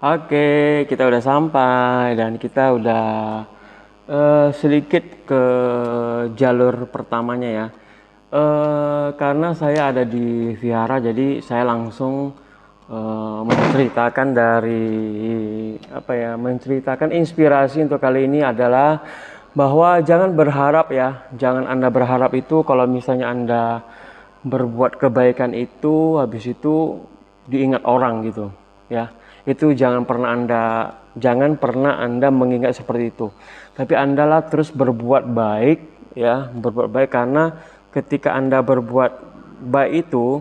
Oke, kita udah sampai dan kita udah sedikit ke jalur pertamanya ya. Karena saya ada di vihara, jadi saya langsung menceritakan dari menceritakan inspirasi untuk kali ini adalah bahwa jangan berharap ya, jangan Anda berharap itu kalau misalnya Anda berbuat kebaikan itu habis itu diingat orang gitu ya. Itu jangan pernah Anda mengingat seperti itu. Tapi Anda lah terus berbuat baik ya, berbuat baik karena ketika Anda berbuat baik itu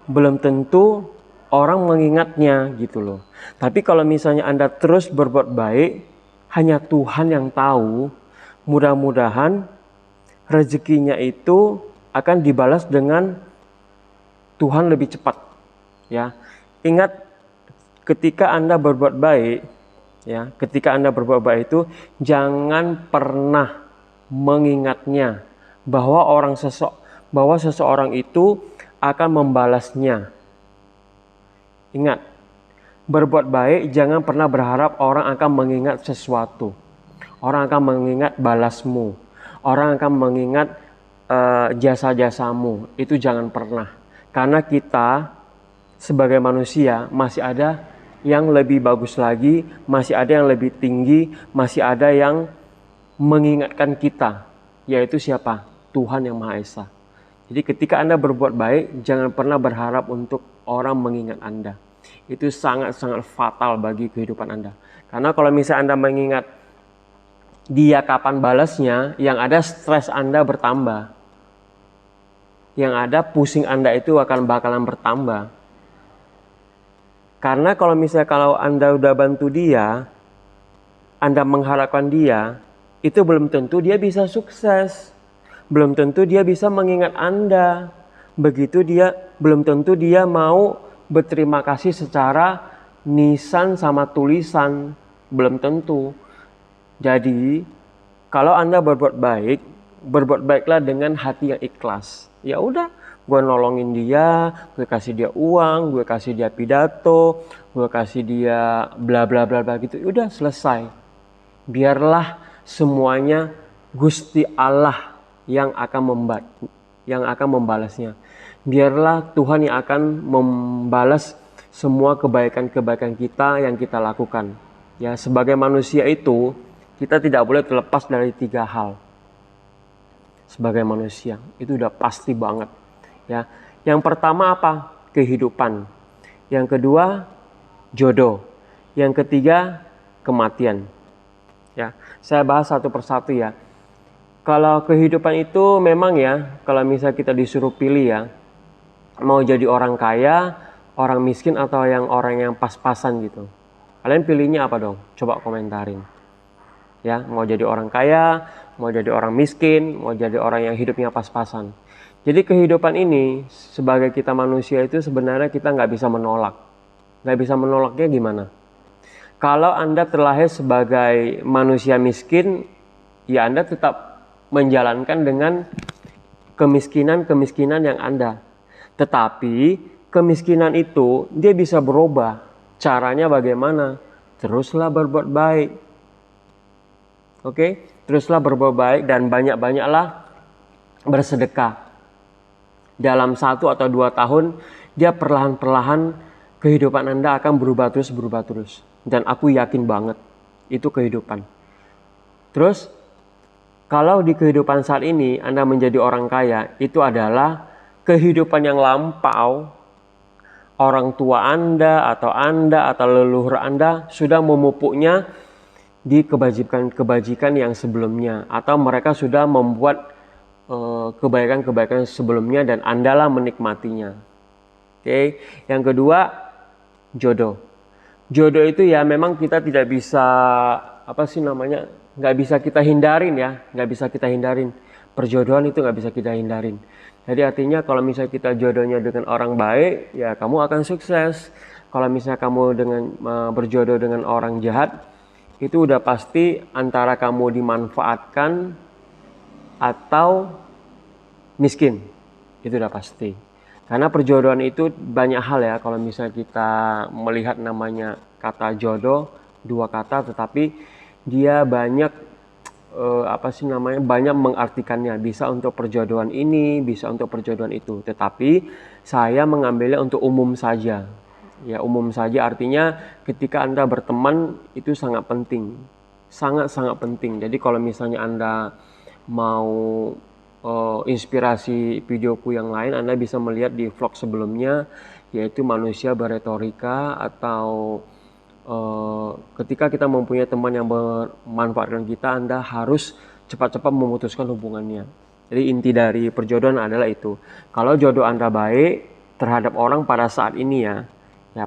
belum tentu orang mengingatnya gitu loh. Tapi kalau misalnya Anda terus berbuat baik, hanya Tuhan yang tahu. Mudah-mudahan rezekinya itu akan dibalas dengan Tuhan lebih cepat ya. Ingat, ketika Anda berbuat baik ya, ketika Anda berbuat baik itu jangan pernah mengingatnya bahwa seseorang itu akan membalasnya. Ingat, berbuat baik jangan pernah berharap orang akan mengingat sesuatu. Orang akan mengingat balasmu. Orang akan mengingat jasa-jasamu. Itu jangan pernah. Karena kita sebagai manusia masih ada yang lebih bagus lagi, masih ada yang lebih tinggi, masih ada yang mengingatkan kita, yaitu siapa? Tuhan Yang Maha Esa. Jadi ketika Anda berbuat baik, jangan pernah berharap untuk orang mengingat Anda. Itu sangat-sangat fatal bagi kehidupan Anda. Karena kalau misalnya Anda mengingat dia kapan balasnya, yang ada stres Anda bertambah. Yang ada pusing Anda itu bakalan bertambah. Karena kalau Anda udah bantu dia, Anda mengharapkan dia, itu belum tentu dia bisa sukses. Belum tentu dia bisa mengingat Anda. Belum tentu dia mau berterima kasih secara nisan sama tulisan. Belum tentu. Jadi, kalau Anda berbuat baiklah dengan hati yang ikhlas. Ya udah, gue nolongin dia, gue kasih dia uang, gue kasih dia pidato, gue kasih dia bla bla bla bla gitu. Udah selesai. Biarlah semuanya Gusti Allah yang akan membalasnya. Biarlah Tuhan yang akan membalas semua kebaikan-kebaikan kita yang kita lakukan. Ya, sebagai manusia itu kita tidak boleh terlepas dari 3 hal. Sebagai manusia, itu udah pasti banget. Ya, yang pertama apa? Kehidupan. Yang kedua, jodoh. Yang ketiga, kematian. Ya, saya bahas satu persatu ya. Kalau kehidupan itu memang ya, kalau misalnya kita disuruh pilih ya, mau jadi orang kaya, orang miskin atau orang yang pas-pasan gitu. Kalian pilihnya apa dong? Coba komentarin. Ya, mau jadi orang kaya, mau jadi orang miskin, mau jadi orang yang hidupnya pas-pasan. Jadi kehidupan ini sebagai kita manusia itu sebenarnya kita nggak bisa menolak. Nggak bisa menolaknya gimana? Kalau Anda terlahir sebagai manusia miskin, ya Anda tetap menjalankan dengan kemiskinan yang Anda. Tetapi kemiskinan itu dia bisa berubah. Caranya bagaimana? Teruslah berbuat baik. Oke? Teruslah berbuat baik dan banyak-banyaklah bersedekah. Dalam 1 atau 2 tahun, dia perlahan-perlahan kehidupan Anda akan berubah terus. Dan aku yakin banget, itu kehidupan. Terus, kalau di kehidupan saat ini Anda menjadi orang kaya, itu adalah kehidupan yang lampau. Orang tua Anda atau leluhur Anda sudah memupuknya di kebajikan yang sebelumnya. Atau mereka sudah membuat kebaikan-kebaikan sebelumnya dan Anda lah menikmatinya. Oke. Yang kedua, jodoh. Jodoh itu ya memang kita tidak bisa nggak bisa kita hindarin ya, nggak bisa kita hindarin. Perjodohan itu nggak bisa kita hindarin. Jadi artinya kalau misalnya kita jodohnya dengan orang baik, ya kamu akan sukses. Kalau misalnya kamu berjodoh dengan orang jahat, itu udah pasti antara kamu dimanfaatkan atau miskin. Itu udah pasti. Karena perjodohan itu banyak hal ya, kalau misalnya kita melihat namanya kata jodoh, dua kata, tetapi dia banyak banyak mengartikannya. Bisa untuk perjodohan ini, bisa untuk perjodohan itu. Tetapi saya mengambilnya untuk umum saja. Ya, umum saja artinya ketika Anda berteman itu sangat penting. Sangat-sangat penting. Jadi kalau misalnya Anda mau inspirasi videoku yang lain, Anda bisa melihat di vlog sebelumnya, yaitu manusia beretorika, atau ketika kita mempunyai teman yang memanfaatkan kita, Anda harus cepat-cepat memutuskan hubungannya. Jadi inti dari perjodohan adalah itu. Kalau jodoh Anda baik terhadap orang pada saat ini ya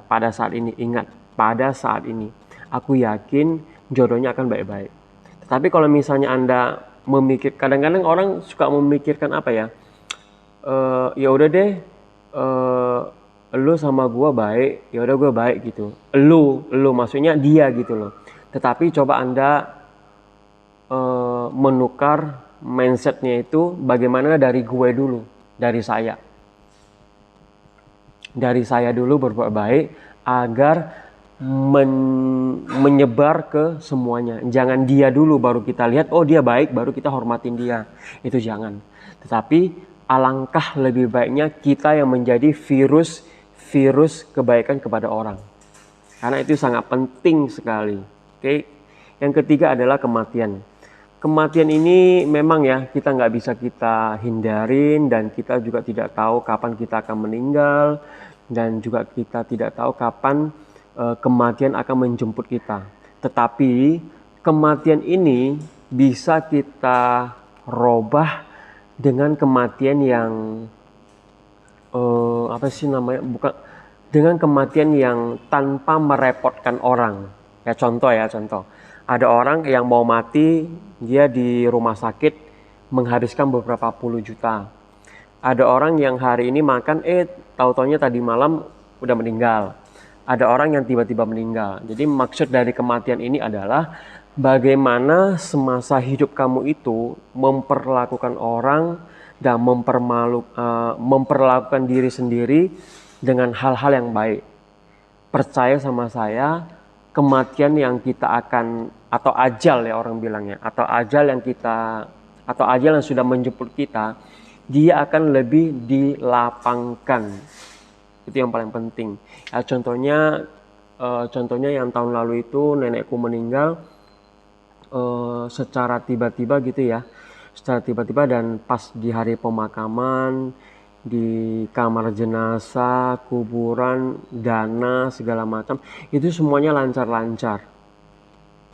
pada saat ini, ingat, pada saat ini, aku yakin jodohnya akan baik-baik. Tetapi kalau misalnya Anda kadang-kadang orang suka memikirkan apa ya, ya udah deh, lu sama gua baik, ya udah gua baik gitu. Lu maksudnya dia gitu loh. Tetapi coba Anda menukar mindsetnya itu, bagaimana dari gue dulu, dari saya dulu berbuat baik agar menyebar ke semuanya. Jangan dia dulu baru kita lihat, oh dia baik, baru kita hormatin dia. Itu jangan. Tetapi alangkah lebih baiknya kita yang menjadi virus kebaikan kepada orang. Karena itu sangat penting sekali. Oke. Yang ketiga adalah kematian. Kematian ini memang ya kita nggak bisa kita hindarin, dan kita juga tidak tahu kapan kita akan meninggal, dan juga kita tidak tahu kapan kematian akan menjemput kita. Tetapi kematian ini bisa kita robah dengan kematian yang dengan kematian yang tanpa merepotkan orang. Ya contoh. Ada orang yang mau mati, dia di rumah sakit menghabiskan beberapa puluh juta. Ada orang yang hari ini makan, tahu-taunya tadi malam udah meninggal. Ada orang yang tiba-tiba meninggal. Jadi maksud dari kematian ini adalah bagaimana semasa hidup kamu itu memperlakukan orang dan memperlakukan diri sendiri dengan hal-hal yang baik. Percaya sama saya, kematian yang kita akan, atau ajal ya orang bilangnya, atau ajal yang sudah menjemput kita, dia akan lebih dilapangkan. Itu yang paling penting. Ya, contohnya yang tahun lalu itu nenekku meninggal secara tiba-tiba gitu ya. Secara tiba-tiba, dan pas di hari pemakaman, di kamar jenazah, kuburan, dana, segala macam, itu semuanya lancar-lancar.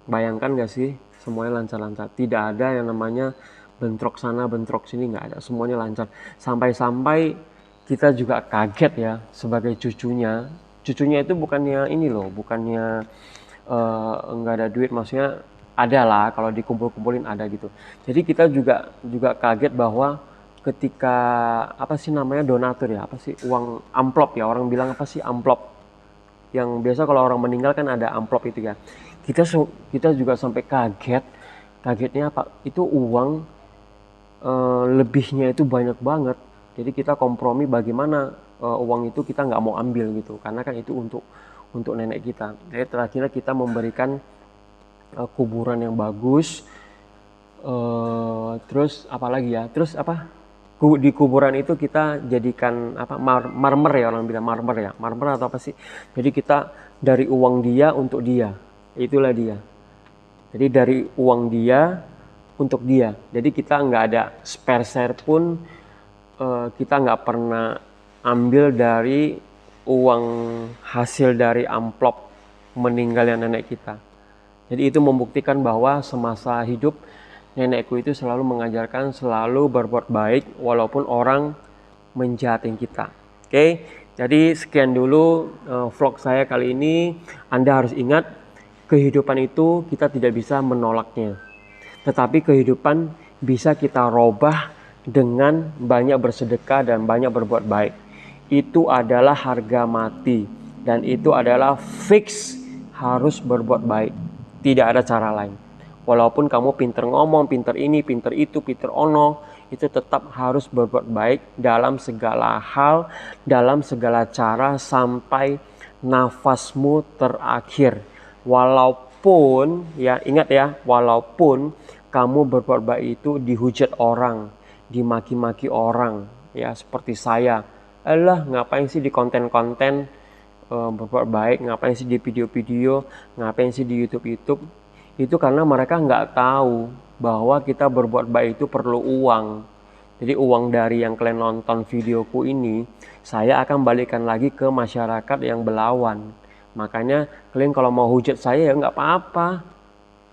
Bayangkan gak sih? Semuanya lancar-lancar. Tidak ada yang namanya bentrok sana, bentrok sini, nggak ada. Semuanya lancar. Sampai-sampai kita juga kaget ya sebagai cucunya. Cucunya itu bukannya nggak ada duit, maksudnya ada lah, kalau dikumpul-kumpulin ada gitu. Jadi kita juga kaget bahwa ketika donatur ya, uang amplop ya, orang bilang amplop. Yang biasa kalau orang meninggal kan ada amplop itu ya. Kita juga sampai kagetnya itu uang lebihnya itu banyak banget. Jadi kita kompromi bagaimana uang itu kita nggak mau ambil gitu, karena kan itu untuk nenek kita. Jadi terakhirnya kita memberikan kuburan yang bagus. Terus di kuburan itu kita jadikan marmer ya, orang bilang marmer atau apa sih. Jadi kita dari uang dia untuk dia, itulah dia. Jadi dari uang dia untuk dia. Jadi kita nggak ada spare share pun, kita nggak pernah ambil dari uang hasil dari amplop meninggalnya nenek kita. Jadi itu membuktikan bahwa semasa hidup nenekku itu selalu mengajarkan selalu berbuat baik walaupun orang menjahatin kita. Oke, jadi sekian dulu vlog saya kali ini. Anda harus ingat, kehidupan itu kita tidak bisa menolaknya. Tetapi kehidupan bisa kita robah dengan banyak bersedekah dan banyak berbuat baik. Itu adalah harga mati, dan itu adalah fix harus berbuat baik. Tidak ada cara lain. Walaupun kamu pinter ngomong, pinter ini, pinter itu, pinter ono, itu tetap harus berbuat baik dalam segala hal, dalam segala cara sampai nafasmu terakhir. Walaupun, ya ingat ya, walaupun kamu berbuat baik itu dihujat orang, dimaki-maki orang, ya seperti saya. Alah, ngapain sih di konten-konten berbuat baik, ngapain sih di video-video, ngapain sih di YouTube-YouTube. Itu karena mereka nggak tahu bahwa kita berbuat baik itu perlu uang. Jadi uang dari yang kalian nonton videoku ini, saya akan balikan lagi ke masyarakat yang belawan. Makanya kalian kalau mau hujat saya ya nggak apa-apa.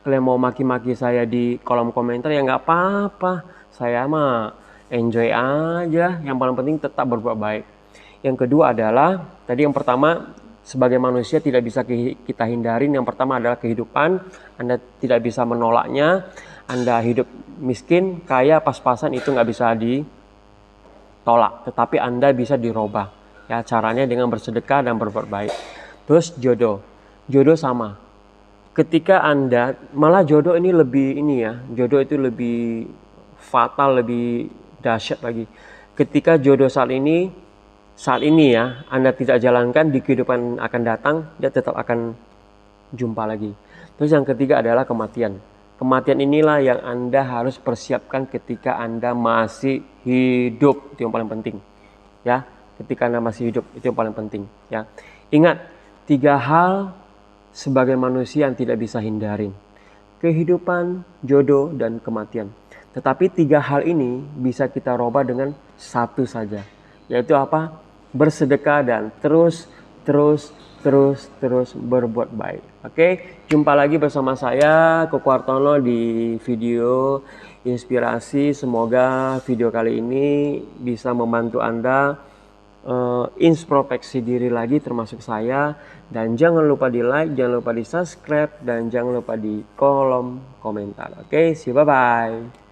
Kalian mau maki-maki saya di kolom komentar ya nggak apa-apa. Saya mah enjoy aja. Yang paling penting tetap berbuat baik. Yang kedua adalah, tadi yang pertama, sebagai manusia tidak bisa kita hindarin. Yang pertama adalah kehidupan. Anda tidak bisa menolaknya. Anda hidup miskin, kaya, pas-pasan itu nggak bisa ditolak. Tetapi Anda bisa dirubah. Ya, caranya dengan bersedekah dan berbuat baik. Terus jodoh. Jodoh sama. Ketika Anda, malah jodoh ini lebih jodoh itu lebih fatal, lebih dahsyat lagi. Ketika jodoh saat ini ya, Anda tidak jalankan, di kehidupan akan datang, dia tetap akan jumpa lagi. Terus yang ketiga adalah kematian. Kematian inilah yang Anda harus persiapkan ketika Anda masih hidup. Itu yang paling penting. Ya, ketika Anda masih hidup, itu yang paling penting. Ya, ingat, 3 hal sebagai manusia yang tidak bisa hindarin. Kehidupan, jodoh, dan kematian. Tetapi 3 hal ini bisa kita rubah dengan satu saja. Yaitu apa? Bersedekah dan terus berbuat baik. Oke, jumpa lagi bersama saya Koko Hartono di video inspirasi. Semoga video kali ini bisa membantu Anda introspeksi diri lagi termasuk saya. Dan jangan lupa di like, jangan lupa di subscribe, dan jangan lupa di kolom komentar. Oke, see you, bye-bye.